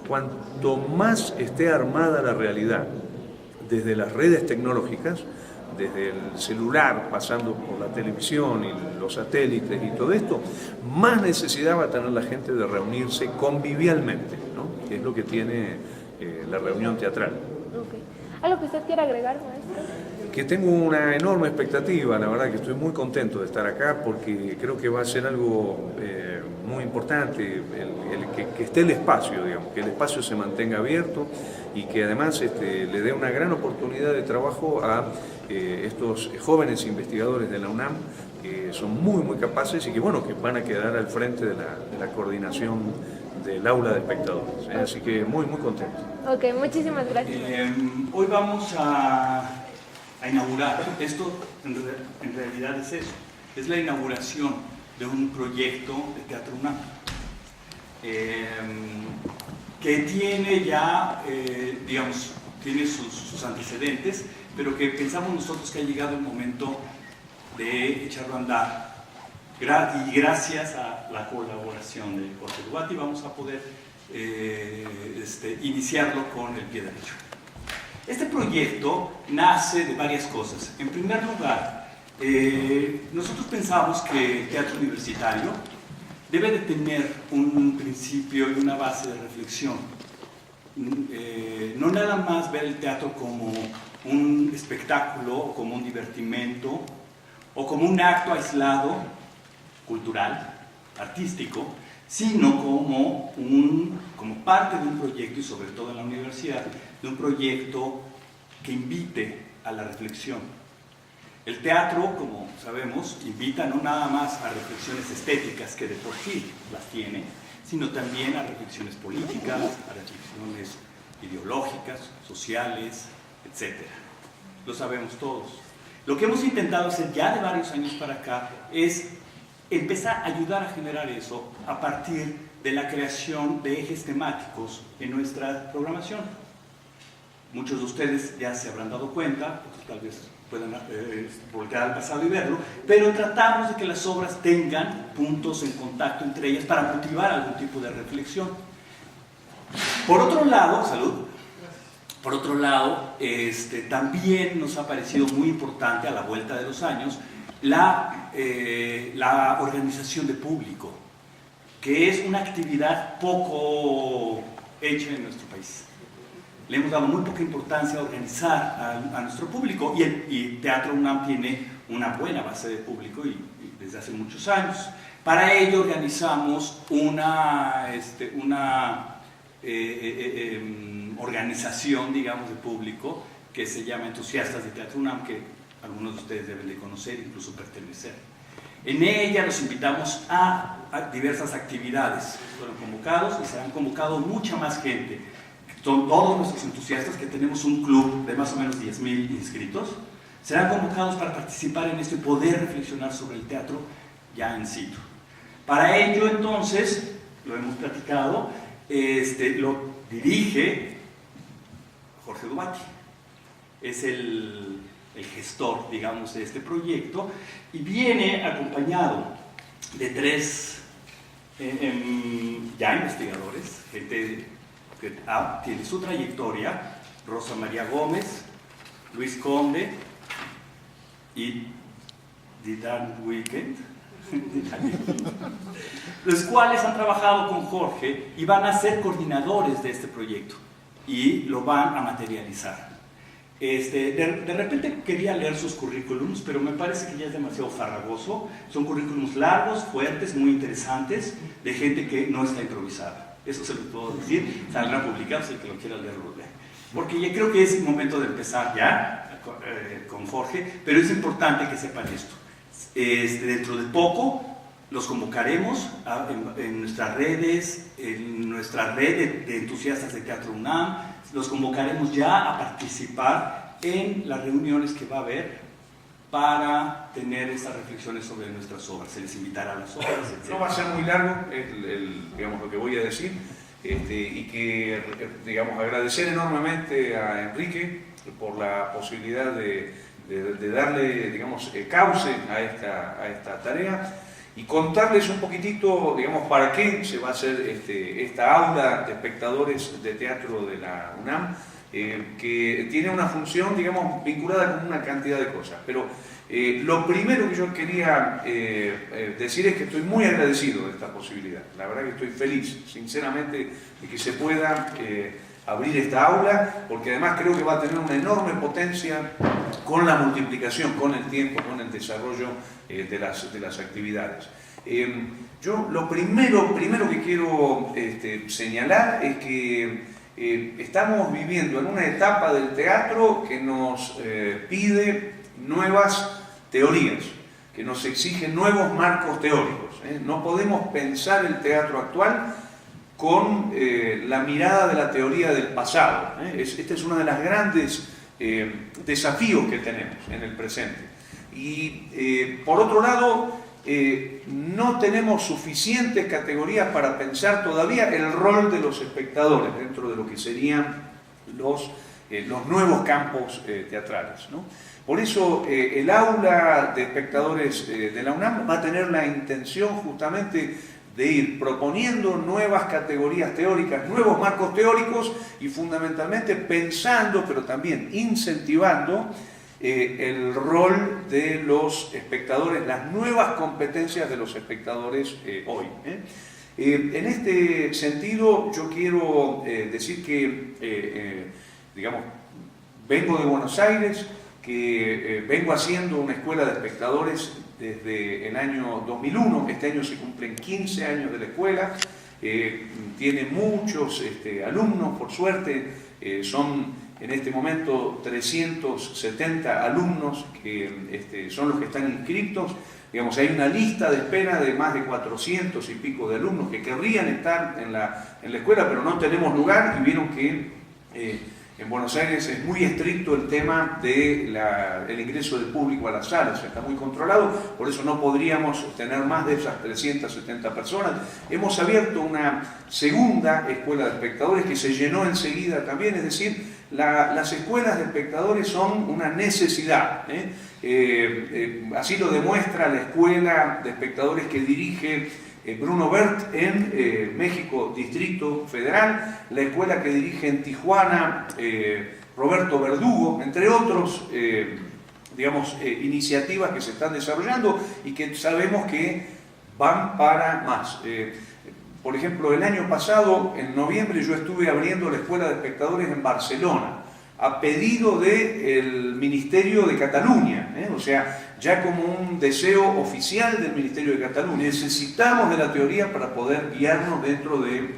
cuanto más esté armada la realidad desde las redes tecnológicas, desde el celular, pasando por la televisión y los satélites y todo esto, más necesidad va a tener la gente de reunirse convivialmente, ¿no? Que es lo que tiene la reunión teatral. Okay. ¿Algo que usted quiera agregar, maestro? Que tengo una enorme expectativa, la verdad que estoy muy contento de estar acá porque creo que va a ser algo muy importante, que esté el espacio, digamos, que el espacio se mantenga abierto y que además le dé una gran oportunidad de trabajo a estos jóvenes investigadores de la UNAM que son muy capaces y que, bueno, que van a quedar al frente de la coordinación del aula de espectadores. Así que muy contento. Ok, muchísimas gracias. Hoy vamos a inaugurar, esto en realidad es eso, es la inauguración de un proyecto de Teatro UNAM que tiene ya, digamos, tiene sus antecedentes, pero que pensamos nosotros que ha llegado el momento de echarlo a andar. Y gracias a la colaboración de Jorge Duarte vamos a poder iniciarlo con el pie derecho. Este proyecto nace de varias cosas. En primer lugar, nosotros pensamos que el teatro universitario debe de tener un principio y una base de reflexión. No nada más ver el teatro como un espectáculo, como un divertimento, o como un acto aislado, cultural, artístico, sino como parte de un proyecto, y sobre todo en la universidad, de un proyecto que invite a la reflexión. El teatro, como sabemos, invita no nada más a reflexiones estéticas, que de por sí las tiene, sino también a reflexiones políticas, a reflexiones ideológicas, sociales, etc. Lo sabemos todos. Lo que hemos intentado hacer ya de varios años para acá es empezar a ayudar a generar eso a partir de la creación de ejes temáticos en nuestra programación. Muchos de ustedes ya se habrán dado cuenta, otros tal vez puedan volver al pasado y verlo, pero tratamos de que las obras tengan puntos en contacto entre ellas para motivar algún tipo de reflexión. Por otro lado, salud. Por otro lado, también nos ha parecido muy importante a la vuelta de los años la organización de público, que es una actividad poco hecha en nuestro país. Le hemos dado muy poca importancia a organizar a nuestro público y Teatro UNAM tiene una buena base de público y desde hace muchos años. Para ello organizamos una organización, digamos, de público que se llama Entusiastas de Teatro UNAM, que algunos de ustedes deben de conocer, incluso pertenecer. En ella los invitamos a diversas actividades. Fueron convocados y se han convocado mucha más gente. Son todos nuestros entusiastas, que tenemos un club de más o menos 10,000 inscritos, serán convocados para participar en esto y poder reflexionar sobre el teatro ya en situ. Para ello, entonces, lo hemos platicado, lo dirige Jorge Dubati. Es el gestor, digamos, de este proyecto y viene acompañado de 3 ya investigadores, gente que tiene su trayectoria: Rosa María Gómez, Luis Conde y Didan Weekend, los cuales han trabajado con Jorge y van a ser coordinadores de este proyecto y lo van a materializar. De repente quería leer sus currículums, pero me parece que ya es demasiado farragoso. Son currículums largos, fuertes, muy interesantes, de gente que no está improvisada. Eso se lo puedo decir, saldrá publicado, si el que lo quiera leer lo lee. Porque ya creo que es el momento de empezar ya con Jorge, pero es importante que sepan esto. Dentro de poco los convocaremos en nuestras redes, en nuestra red de entusiastas de Teatro UNAM, los convocaremos ya a participar en las reuniones que va a haber para tener estas reflexiones sobre nuestras obras. Se les invitará a las obras, etc. No va a ser muy largo, digamos, lo que voy a decir, y que, digamos, agradecer enormemente a Enrique por la posibilidad de darle, digamos, cauce a esta tarea y contarles un poquitito, digamos, para qué se va a hacer esta aula de espectadores de teatro de la UNAM, que tiene una función, digamos, vinculada con una cantidad de cosas. Pero lo primero que yo quería decir es que estoy muy agradecido de esta posibilidad. La verdad que estoy feliz, sinceramente, de que se pueda abrir esta aula, porque además creo que va a tener una enorme potencia con la multiplicación, con el tiempo, con el desarrollo de las actividades. Yo lo primero que quiero señalar es que estamos viviendo en una etapa del teatro que nos pide nuevas teorías, que nos exige nuevos marcos teóricos. No podemos pensar el teatro actual con la mirada de la teoría del pasado. Este es uno de los grandes desafíos que tenemos en el presente. Y por otro lado, no tenemos suficientes categorías para pensar todavía el rol de los espectadores dentro de lo que serían los nuevos campos teatrales, ¿no? Por eso el aula de espectadores de la UNAM va a tener la intención justamente de ir proponiendo nuevas categorías teóricas, nuevos marcos teóricos y fundamentalmente pensando, pero también incentivando el rol de los espectadores, las nuevas competencias de los espectadores hoy. En este sentido, yo quiero decir que, digamos, vengo de Buenos Aires, que vengo haciendo una escuela de espectadores desde el año 2001, este año se cumplen 15 años de la escuela, tiene muchos alumnos, por suerte, son en este momento 370 alumnos que son los que están inscritos. Digamos, hay una lista de espera de más de 400 y pico de alumnos que querrían estar en la escuela, pero no tenemos lugar y vieron que En Buenos Aires es muy estricto el tema del ingreso del público a las salas, está muy controlado, por eso no podríamos tener más de esas 370 personas. Hemos abierto una segunda escuela de espectadores que se llenó enseguida también, es decir, las escuelas de espectadores son una necesidad. Así lo demuestra la escuela de espectadores que dirige Bruno Bert en México, Distrito Federal, la escuela que dirige en Tijuana Roberto Verdugo, entre otros, iniciativas que se están desarrollando y que sabemos que van para más. Por ejemplo, el año pasado, en noviembre, yo estuve abriendo la escuela de espectadores en Barcelona, a pedido del Ministerio de Cataluña, o sea, ya como un deseo oficial del Ministerio de Cataluña. Necesitamos de la teoría para poder guiarnos dentro de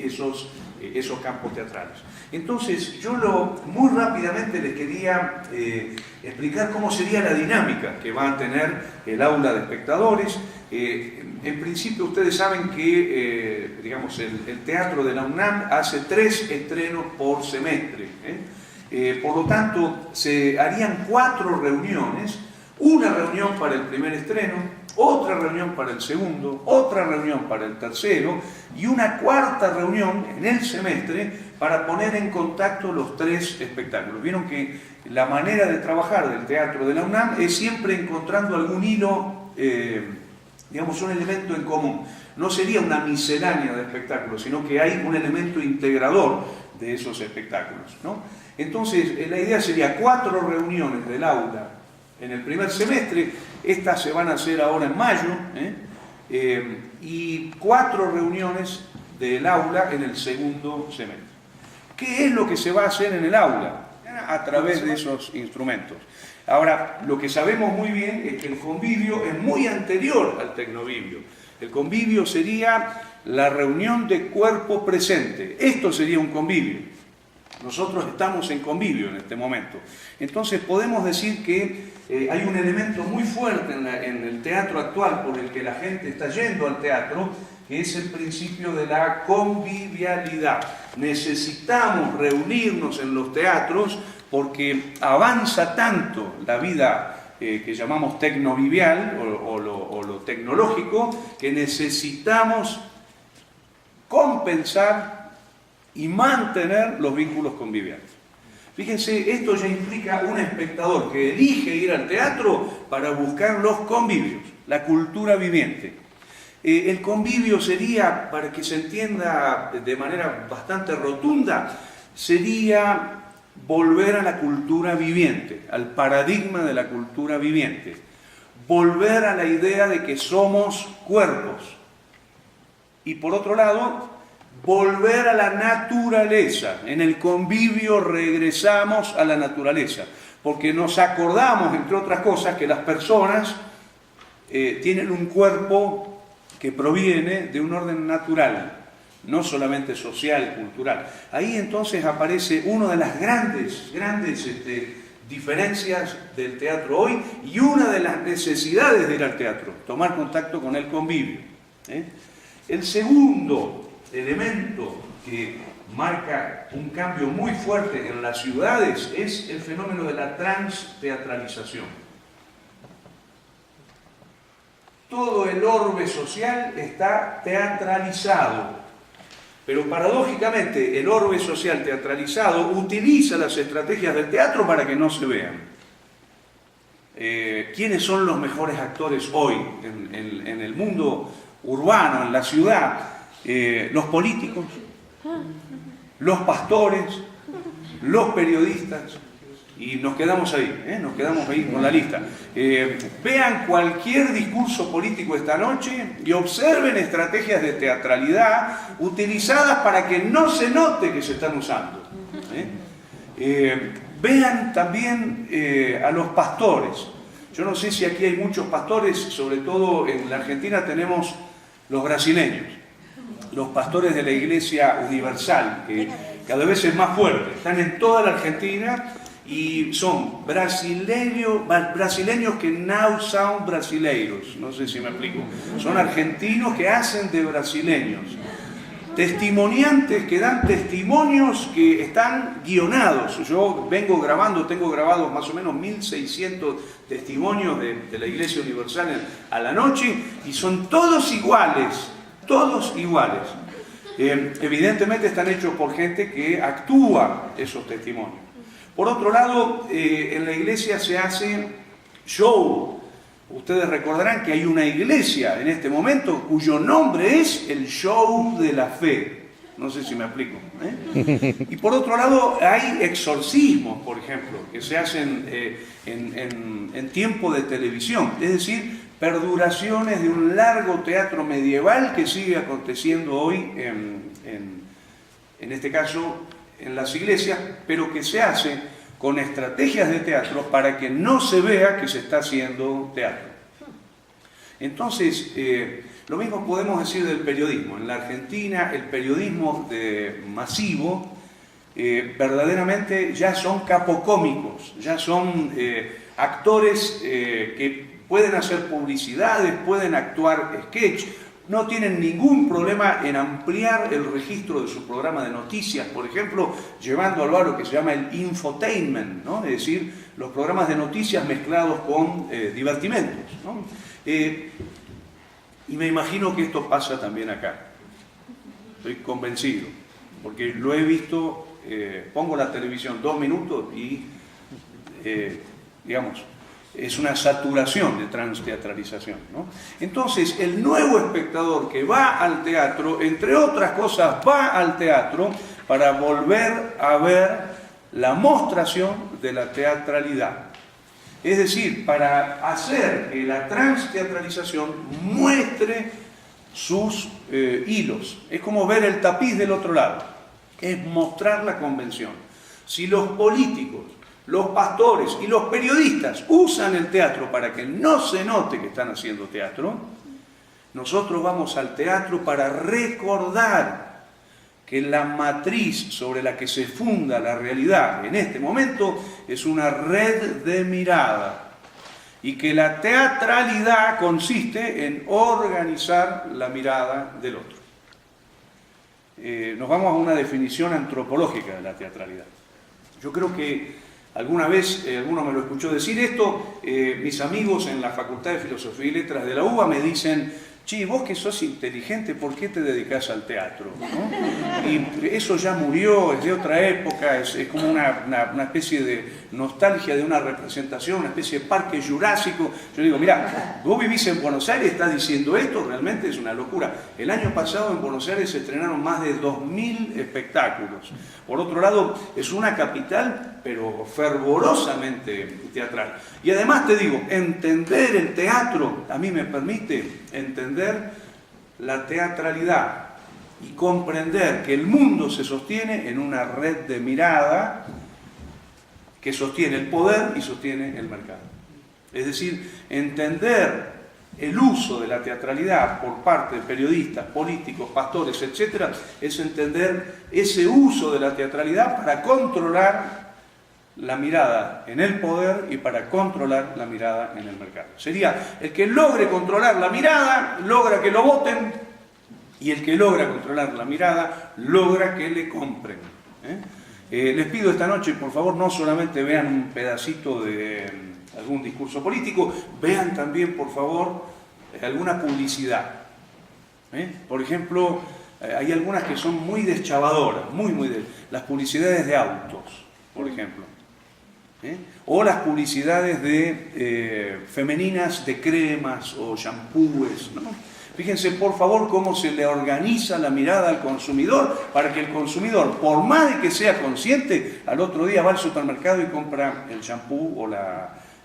esos campos teatrales. Entonces, yo muy rápidamente les quería explicar cómo sería la dinámica que va a tener el aula de espectadores. En principio, ustedes saben que el Teatro de la UNAM hace 3 estrenos por semestre. Por lo tanto, se harían 4 reuniones, una reunión para el primer estreno, otra reunión para el segundo, otra reunión para el tercero y una cuarta reunión en el semestre para poner en contacto los 3 espectáculos. Vieron que la manera de trabajar del Teatro de la UNAM es siempre encontrando algún hilo, un elemento en común. No sería una miscelánea de espectáculos, sino que hay un elemento integrador de esos espectáculos, ¿no? Entonces, la idea sería 4 reuniones del aula en el primer semestre, estas se van a hacer ahora en mayo, y 4 reuniones del aula en el segundo semestre. ¿Qué es lo que se va a hacer en el aula? A través de esos instrumentos. Ahora, lo que sabemos muy bien es que el convivio es muy anterior al tecnovivio. El convivio sería la reunión de cuerpo presente. Esto sería un convivio. Nosotros estamos en convivio en este momento. Entonces podemos decir que hay un elemento muy fuerte en el teatro actual por el que la gente está yendo al teatro, que es el principio de la convivialidad. Necesitamos reunirnos en los teatros porque avanza tanto la vida que llamamos tecnovivial o lo tecnológico, que necesitamos compensar y mantener los vínculos conviviales. Fíjense, esto ya implica un espectador que elige ir al teatro para buscar los convivios, la cultura viviente. El convivio sería, para que se entienda de manera bastante rotunda, sería volver a la cultura viviente, al paradigma de la cultura viviente, volver a la idea de que somos cuerpos y, por otro lado, volver a la naturaleza. En el convivio regresamos a la naturaleza, porque nos acordamos, entre otras cosas, que las personas tienen un cuerpo que proviene de un orden natural, no solamente social, cultural. Ahí entonces aparece una de las grandes diferencias del teatro hoy y una de las necesidades de ir al teatro, tomar contacto con el convivio. El segundo elemento que marca un cambio muy fuerte en las ciudades es el fenómeno de la transteatralización. Todo el orbe social está teatralizado, pero paradójicamente el orbe social teatralizado utiliza las estrategias del teatro para que no se vean. ¿Quiénes son los mejores actores hoy en el mundo urbano, en la ciudad? Los políticos, los pastores, los periodistas, y nos quedamos ahí con la lista. Vean cualquier discurso político esta noche y observen estrategias de teatralidad utilizadas para que no se note que se están usando. Vean también a los pastores. Yo no sé si aquí hay muchos pastores, sobre todo en la Argentina tenemos los brasileños, los pastores de la Iglesia Universal, que cada vez es más fuerte, están en toda la Argentina y son brasileños que now son brasileiros, no sé si me explico, son argentinos que hacen de brasileños. testimoniantes que dan testimonios que están guionados. Yo vengo grabando, tengo grabados más o menos 1600 testimonios de la Iglesia Universal a la noche y son todos iguales, todos iguales. Evidentemente están hechos por gente que actúa esos testimonios. Por otro lado, en la iglesia se hace show. Ustedes recordarán que hay una iglesia en este momento cuyo nombre es el show de la fe. No sé si me explico. Y por otro lado, hay exorcismos, por ejemplo, que se hacen en tiempo de televisión. Es decir, perduraciones de un largo teatro medieval que sigue aconteciendo hoy, en este caso, en las iglesias, pero que se hace con estrategias de teatro para que no se vea que se está haciendo teatro. Entonces, lo mismo podemos decir del periodismo. En la Argentina, el periodismo masivo verdaderamente ya son capocómicos, ya son actores que pueden hacer publicidades, pueden actuar sketch, no tienen ningún problema en ampliar el registro de su programa de noticias, por ejemplo, llevándolo a lo que se llama el infotainment, ¿no? Es decir, los programas de noticias mezclados con divertimentos, ¿no? Y me imagino que esto pasa también acá. Estoy convencido, porque lo he visto, pongo la televisión 2 minutos y, digamos, es una saturación de transteatralización, ¿no? Entonces, el nuevo espectador que va al teatro, entre otras cosas, va al teatro para volver a ver la mostración de la teatralidad. Es decir, para hacer que la transteatralización muestre sus hilos. Es como ver el tapiz del otro lado, es mostrar la convención. Si los políticos, los pastores y los periodistas usan el teatro para que no se note que están haciendo teatro, nosotros vamos al teatro para recordar que la matriz sobre la que se funda la realidad en este momento es una red de mirada y que la teatralidad consiste en organizar la mirada del otro. Nos vamos a una definición antropológica de la teatralidad. Yo creo que alguna vez, alguno me lo escuchó decir esto, mis amigos en la Facultad de Filosofía y Letras de la UBA me dicen: che, vos que sos inteligente, ¿por qué te dedicás al teatro? ¿No? Y eso ya murió, es de otra época, es como una especie de nostalgia de una representación, una especie de parque jurásico. Yo digo, mirá, vos vivís en Buenos Aires, estás diciendo esto, realmente es una locura. El año pasado en Buenos Aires se estrenaron más de 2000 espectáculos. Por otro lado, es una capital, pero fervorosamente teatral. Y además te digo, entender el teatro a mí me permite entender la teatralidad y comprender que el mundo se sostiene en una red de mirada que sostiene el poder y sostiene el mercado. Es decir, entender el uso de la teatralidad por parte de periodistas, políticos, pastores, etc., es entender ese uso de la teatralidad para controlar la mirada en el poder y para controlar la mirada en el mercado. Sería el que logre controlar la mirada, logra que lo voten, y el que logra controlar la mirada, logra que le compren. Les pido esta noche, por favor, no solamente vean un pedacito de algún discurso político, vean también, por favor, alguna publicidad. Por ejemplo, hay algunas que son muy deschavadoras, las publicidades de autos, por ejemplo. O las publicidades femeninas de cremas o shampoos, ¿no? Fíjense, por favor, cómo se le organiza la mirada al consumidor para que el consumidor, por más de que sea consciente, al otro día va al supermercado y compra el shampoo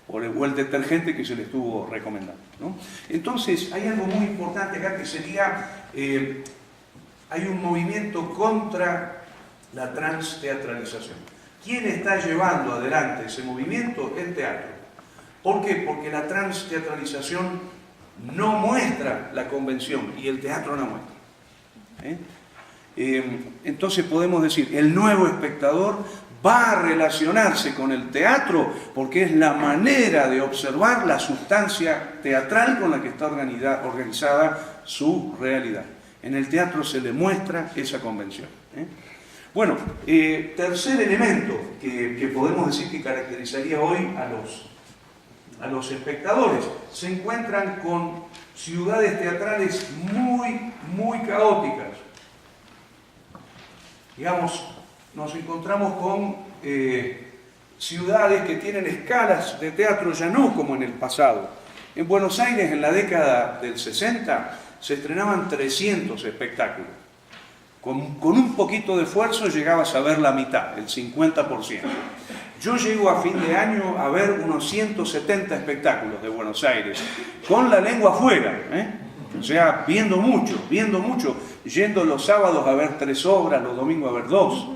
o el detergente que se le estuvo recomendando, ¿no? Entonces, hay algo muy importante acá que sería, hay un movimiento contra la transteatralización. ¿Quién está llevando adelante ese movimiento? El teatro. ¿Por qué? Porque la transteatralización no muestra la convención y el teatro no muestra. Entonces podemos decir, el nuevo espectador va a relacionarse con el teatro porque es la manera de observar la sustancia teatral con la que está organizada su realidad. En el teatro se le muestra esa convención. Bueno, tercer elemento que podemos decir que caracterizaría hoy a los espectadores. Se encuentran con ciudades teatrales muy caóticas. Digamos, nos encontramos con ciudades que tienen escalas de teatro ya no como en el pasado. En Buenos Aires, en la década del 60, se estrenaban 300 espectáculos. Con un poquito de esfuerzo llegabas a ver la mitad, el 50%. Yo llego a fin de año a ver unos 170 espectáculos de Buenos Aires, con la lengua afuera, O sea, viendo mucho, yendo los sábados a ver 3 obras, los domingos a ver 2.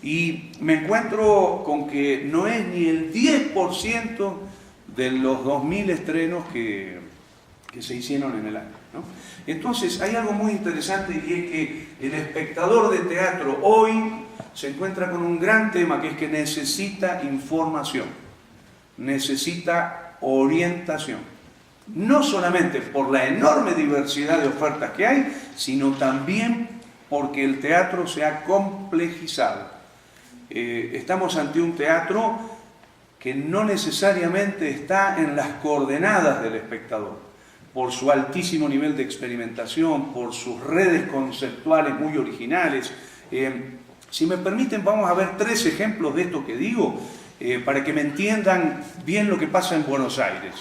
Y me encuentro con que no es ni el 10% de los 2000 estrenos que se hicieron en el año, ¿no? Entonces hay algo muy interesante, y es que el espectador de teatro hoy se encuentra con un gran tema, que es que necesita información, necesita orientación. No solamente por la enorme diversidad de ofertas que hay, sino también porque el teatro se ha complejizado. Estamos ante un teatro que no necesariamente está en las coordenadas del espectador, por su altísimo nivel de experimentación, por sus redes conceptuales muy originales. Si me permiten, vamos a ver 3 ejemplos de esto que digo, para que me entiendan bien lo que pasa en Buenos Aires,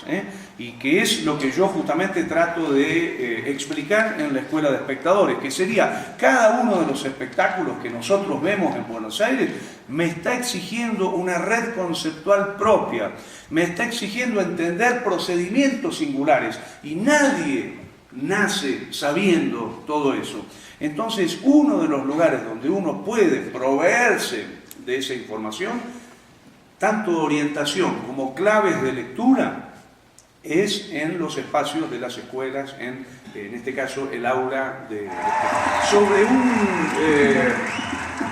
y que es lo que yo justamente trato de explicar en la Escuela de Espectadores, que sería: cada uno de los espectáculos que nosotros vemos en Buenos Aires me está exigiendo una red conceptual propia, me está exigiendo entender procedimientos singulares, y nadie nace sabiendo todo eso. Entonces, uno de los lugares donde uno puede proveerse de esa información, tanto orientación como claves de lectura, es en los espacios de las escuelas, en este caso el aula sobre un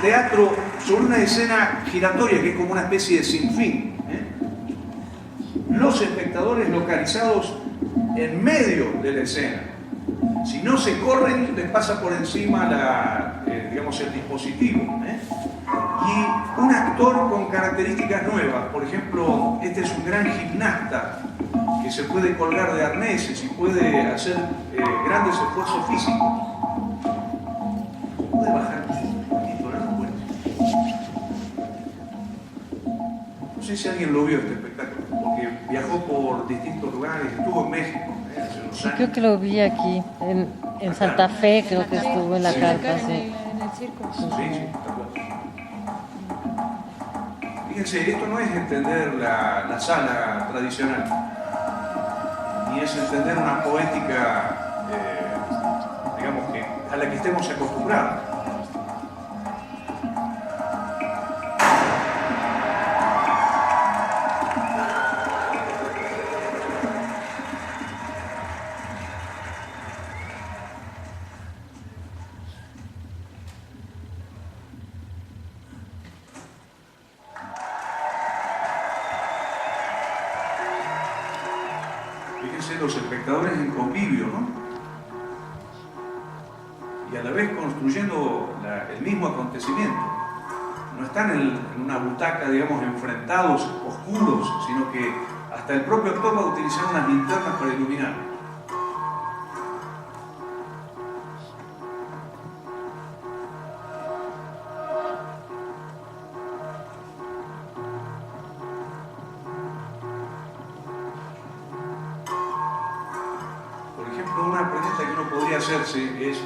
teatro, sobre una escena giratoria que es como una especie de sinfín. Los espectadores localizados en medio de la escena. Si no se corren, les pasa por encima el dispositivo. Y un actor con características nuevas, por ejemplo, este es un gran gimnasta que se puede colgar de arneses y puede hacer grandes esfuerzos físicos. Puede bajar un poquito, ¿no? No sé si alguien lo vio este espectáculo, porque viajó por distintos lugares, estuvo en México hace unos años. Creo que lo vi aquí, en Santa Fe, creo que estuvo en la carpa, sí. En el circo. Sí, está bueno. Fíjense, esto no es entender la sala tradicional, ni es entender una poética, a la que estemos acostumbrados. Los espectadores en convivio, ¿no? Y a la vez construyendo el mismo acontecimiento. No están en una butaca, digamos, enfrentados, oscuros, sino que hasta el propio actor va a utilizar unas linternas para iluminar. Una pregunta que uno podría hacerse es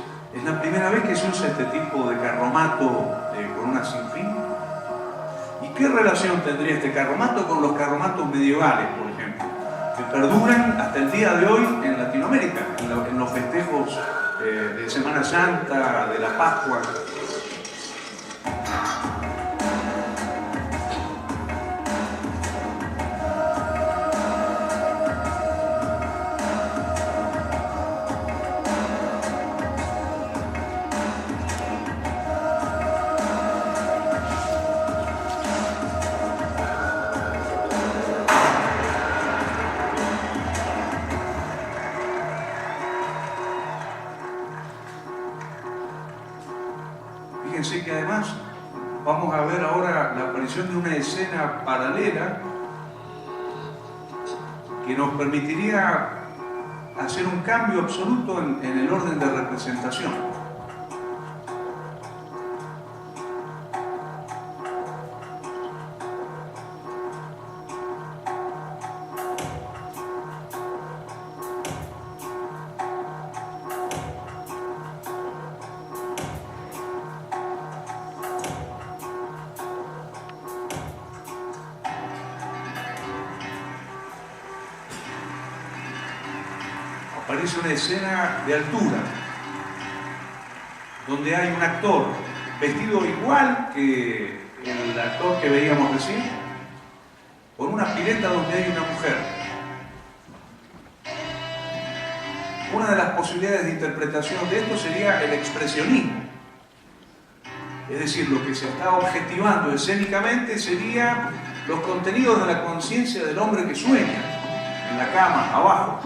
la primera vez que se usa este tipo de carromato con una sinfín. ¿Y qué relación tendría este carromato con los carromatos medievales, por ejemplo, que perduran hasta el día de hoy en Latinoamérica, en los festejos de Semana Santa, de la Pascua? que además vamos a ver ahora la aparición de una escena paralela que nos permitiría hacer un cambio absoluto en el orden de representación. Aparece una escena de altura, donde hay un actor vestido igual que el actor que veíamos recién, con una pileta donde hay una mujer. Una de las posibilidades de interpretación de esto sería el expresionismo. Es decir, lo que se está objetivando escénicamente sería los contenidos de la conciencia del hombre que sueña, en la cama, abajo.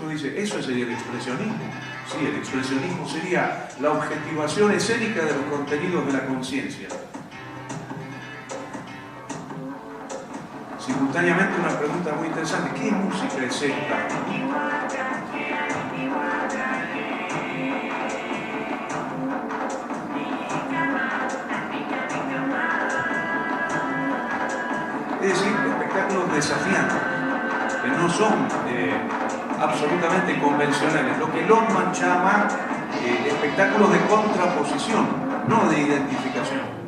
Uno dice, ¿eso sería el expresionismo? Sí, el expresionismo sería la objetivación escénica de los contenidos de la conciencia. Simultáneamente una pregunta muy interesante, ¿qué música es esta? Es decir, espectáculos desafiantes, que no son absolutamente convencionales, lo que Lotman llama espectáculos de contraposición, no de identificación.